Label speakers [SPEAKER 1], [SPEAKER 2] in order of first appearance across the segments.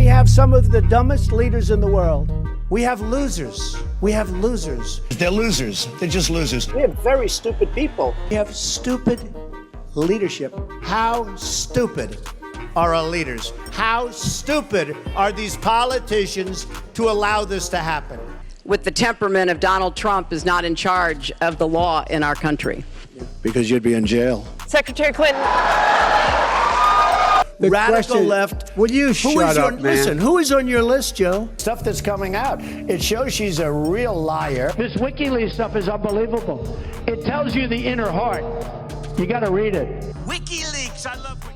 [SPEAKER 1] we have some of the dumbest leaders in the world. We have losers. We have losers.
[SPEAKER 2] They're losers. They're just losers.
[SPEAKER 1] We have very stupid people. We have stupid leadership. How stupid are our leaders? How stupid are these politicians to allow this to happen?
[SPEAKER 3] With the temperament of Donald Trump is not in charge of the law in our country.
[SPEAKER 2] Because you'd be in jail.
[SPEAKER 4] Secretary Clinton.
[SPEAKER 1] The radical left.
[SPEAKER 2] Will you shut up, man?
[SPEAKER 1] Listen, who is on your list, Joe? Stuff that's coming out. It shows she's a real liar.
[SPEAKER 5] This WikiLeaks stuff is unbelievable. It tells you the inner heart. You got to read it.
[SPEAKER 1] WikiLeaks. I love WikiLeaks.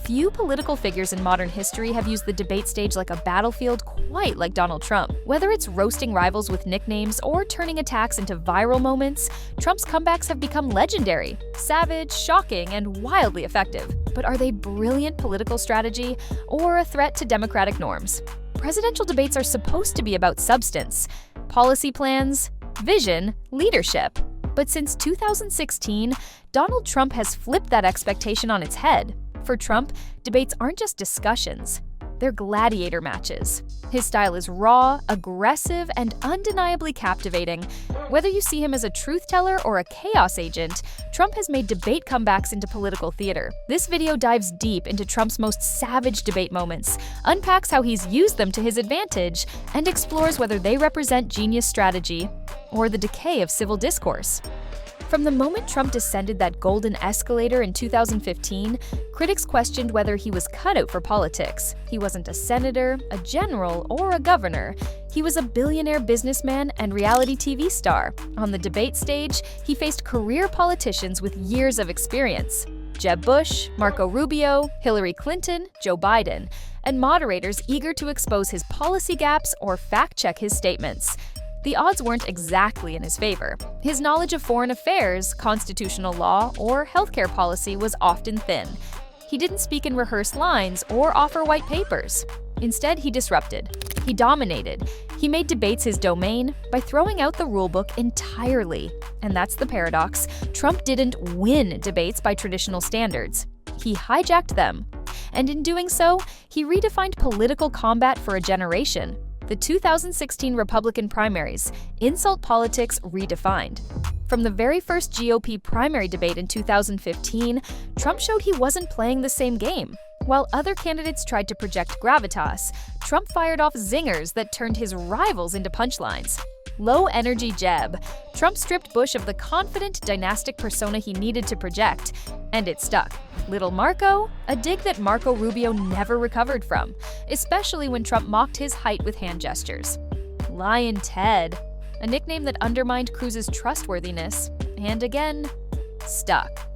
[SPEAKER 6] Few political figures in modern history have used the debate stage like a battlefield quite like Donald Trump. Whether it's roasting rivals with nicknames or turning attacks into viral moments, Trump's comebacks have become legendary, savage, shocking, and wildly effective. But are they brilliant political strategy or a threat to democratic norms? Presidential debates are supposed to be about substance, policy plans, vision, leadership. But since 2016, Donald Trump has flipped that expectation on its head. For Trump, debates aren't just discussions, they're gladiator matches. His style is raw, aggressive, and undeniably captivating. Whether you see him as a truth teller or a chaos agent, Trump has made debate comebacks into political theater. This video dives deep into Trump's most savage debate moments, unpacks how he's used them to his advantage, and explores whether they represent genius strategy or the decay of civil discourse. From the moment Trump descended that golden escalator in 2015, critics questioned whether he was cut out for politics. He wasn't a senator, a general, or a governor. He was a billionaire businessman and reality TV star. On the debate stage, he faced career politicians with years of experience: Jeb Bush, Marco Rubio, Hillary Clinton, Joe Biden, and moderators eager to expose his policy gaps or fact-check his statements. The odds weren't exactly in his favor. His knowledge of foreign affairs, constitutional law, or healthcare policy was often thin. He didn't speak in rehearsed lines or offer white papers. Instead, he disrupted. He dominated. He made debates his domain by throwing out the rulebook entirely. And that's the paradox. Trump didn't win debates by traditional standards. He hijacked them. And in doing so, he redefined political combat for a generation. The 2016 Republican primaries, insult politics redefined. From the very first GOP primary debate in 2015, Trump showed he wasn't playing the same game. While other candidates tried to project gravitas, Trump fired off zingers that turned his rivals into punchlines. Low Energy Jeb. Trump stripped Bush of the confident, dynastic persona he needed to project, and it stuck. Little Marco, a dig that Marco Rubio never recovered from, especially when Trump mocked his height with hand gestures. Lion Ted, a nickname that undermined Cruz's trustworthiness, and again, stuck.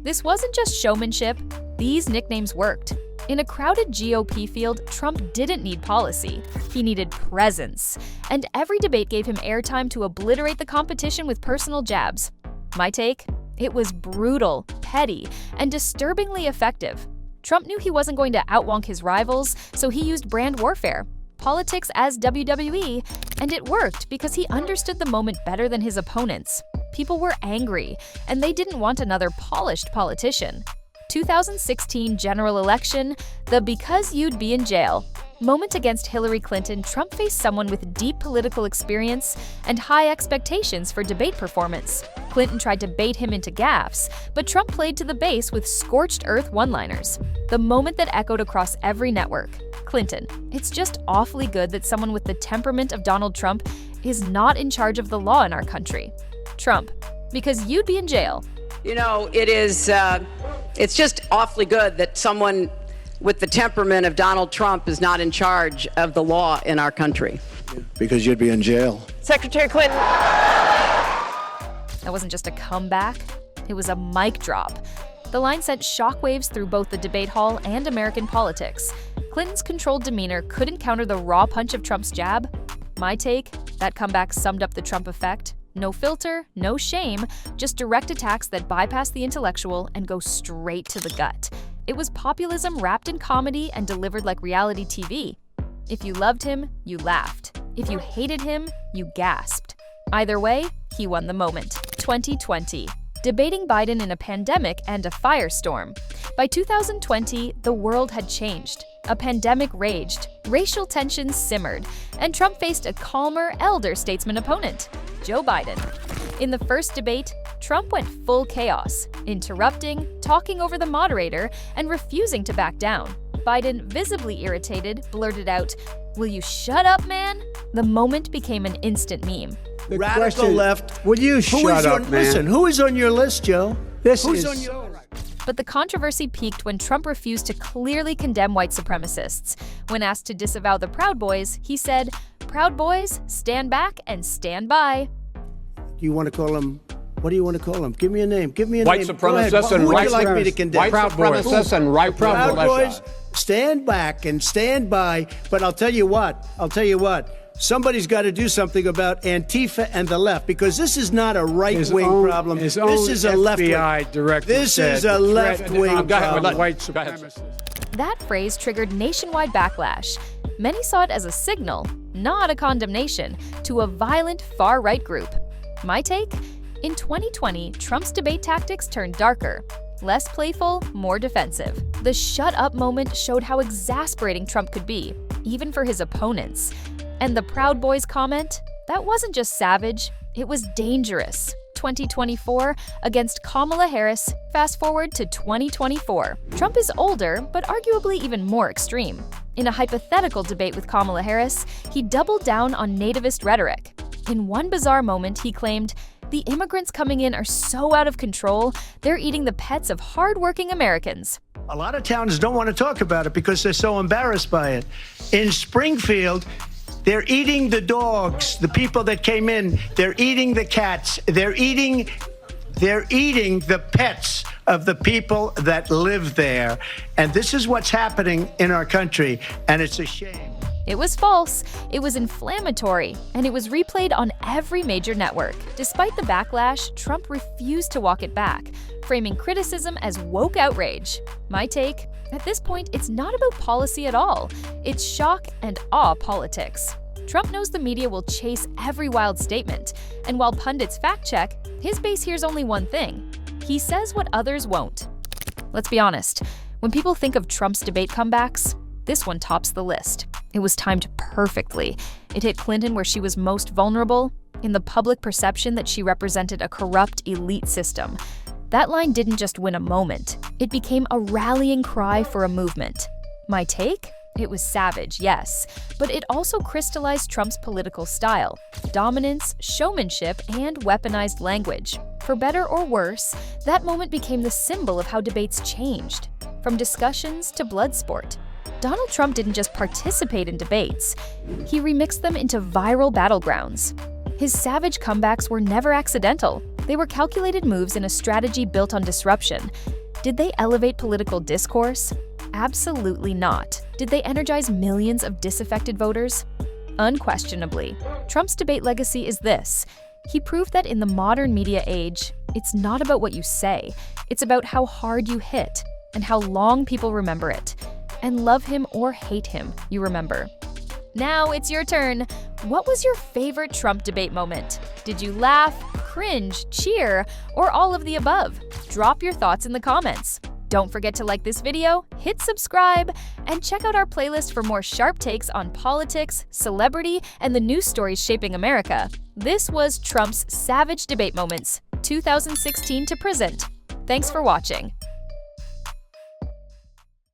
[SPEAKER 6] This wasn't just showmanship, these nicknames worked. In a crowded GOP field, Trump didn't need policy, he needed presence. And every debate gave him airtime to obliterate the competition with personal jabs. My take? It was brutal, petty, and disturbingly effective. Trump knew he wasn't going to outwonk his rivals, so he used brand warfare, politics as WWE, and it worked because he understood the moment better than his opponents. People were angry, and they didn't want another polished politician. 2016 general election, the because you'd be in jail moment against Hillary Clinton, Trump faced someone with deep political experience and high expectations for debate performance. Clinton tried to bait him into gaffes, but Trump played to the base with scorched earth one-liners. The moment that echoed across every network. Clinton, it's just awfully good that someone with the temperament of Donald Trump is not in charge of the law in our country. Trump, because you'd be in jail.
[SPEAKER 3] You know, it's just awfully good that someone with the temperament of Donald Trump is not in charge of the law in our country.
[SPEAKER 2] Because you'd be in jail.
[SPEAKER 4] Secretary Clinton.
[SPEAKER 6] That wasn't just a comeback, it was a mic drop. The line sent shockwaves through both the debate hall and American politics. Clinton's controlled demeanor couldn't counter the raw punch of Trump's jab. My take, that comeback summed up the Trump effect. No filter, no shame, just direct attacks that bypass the intellectual and go straight to the gut. It was populism wrapped in comedy and delivered like reality TV. If you loved him, you laughed. If you hated him, you gasped. Either way, he won the moment. 2020. Debating Biden in a pandemic and a firestorm. By 2020, the world had changed. A pandemic raged, racial tensions simmered, and Trump faced a calmer, elder statesman opponent, Joe Biden. In the first debate, Trump went full chaos, interrupting, talking over the moderator, and refusing to back down. Biden, visibly irritated, blurted out, "Will you shut up, man?" The moment became an instant meme.
[SPEAKER 1] The radical left.
[SPEAKER 2] Will you shut up, man?
[SPEAKER 1] Listen, who is on your list, Joe? Who's on your list?
[SPEAKER 6] But the controversy peaked when Trump refused to clearly condemn white supremacists. When asked to disavow the Proud Boys, he said, "Proud Boys, stand back and stand by."
[SPEAKER 1] Do you want to call them? What do you want to call them? Give me a name. Give me a
[SPEAKER 7] White
[SPEAKER 1] name.
[SPEAKER 7] supremacists and
[SPEAKER 1] Who would
[SPEAKER 7] white
[SPEAKER 1] you like me to condemn?
[SPEAKER 7] White supremacists and right
[SPEAKER 1] Proud Boys, stand back and stand by. But I'll tell you what. Somebody's got to do something about Antifa and the left, because this is not a right-wing problem. This is a left-wing. This is a left-wing problem.
[SPEAKER 2] White supremacists.
[SPEAKER 6] That phrase triggered nationwide backlash. Many saw it as a signal, not a condemnation, to a violent far-right group. My take? In 2020, Trump's debate tactics turned darker. Less playful, more defensive. The shut up moment showed how exasperating Trump could be, even for his opponents. And the Proud Boys comment? That wasn't just savage, it was dangerous. 2024 against Kamala Harris. Fast forward to 2024. Trump is older, but arguably even more extreme. In a hypothetical debate with Kamala Harris, he doubled down on nativist rhetoric. In one bizarre moment, he claimed, "The immigrants coming in are so out of control, they're eating the pets of hardworking Americans."
[SPEAKER 1] A lot of towns don't want to talk about it because they're so embarrassed by it. In Springfield, they're eating the dogs, the people that came in. They're eating the cats. They're eating the pets of the people that live there. And this is what's happening in our country, and it's a shame.
[SPEAKER 6] It was false, it was inflammatory, and it was replayed on every major network. Despite the backlash, Trump refused to walk it back, framing criticism as woke outrage. My take? At this point, it's not about policy at all. It's shock and awe politics. Trump knows the media will chase every wild statement, and while pundits fact-check, his base hears only one thing. He says what others won't. Let's be honest, when people think of Trump's debate comebacks, this one tops the list. It was timed perfectly. It hit Clinton where she was most vulnerable, in the public perception that she represented a corrupt elite system. That line didn't just win a moment. It became a rallying cry for a movement. My take? It was savage, yes, but it also crystallized Trump's political style: dominance, showmanship, and weaponized language. For better or worse, that moment became the symbol of how debates changed, from discussions to blood sport. Donald Trump didn't just participate in debates, he remixed them into viral battlegrounds. His savage comebacks were never accidental. They were calculated moves in a strategy built on disruption. Did they elevate political discourse? Absolutely not. Did they energize millions of disaffected voters? Unquestionably. Trump's debate legacy is this: he proved that in the modern media age, it's not about what you say, it's about how hard you hit and how long people remember it. And love him or hate him, you remember. Now it's your turn. What was your favorite Trump debate moment? Did you laugh, cringe, cheer, or all of the above? Drop your thoughts in the comments. Don't forget to like this video, hit subscribe, and check out our playlist for more sharp takes on politics, celebrity, and the news stories shaping America. This was Trump's Savage Debate Moments, 2016 to present. Thanks for watching.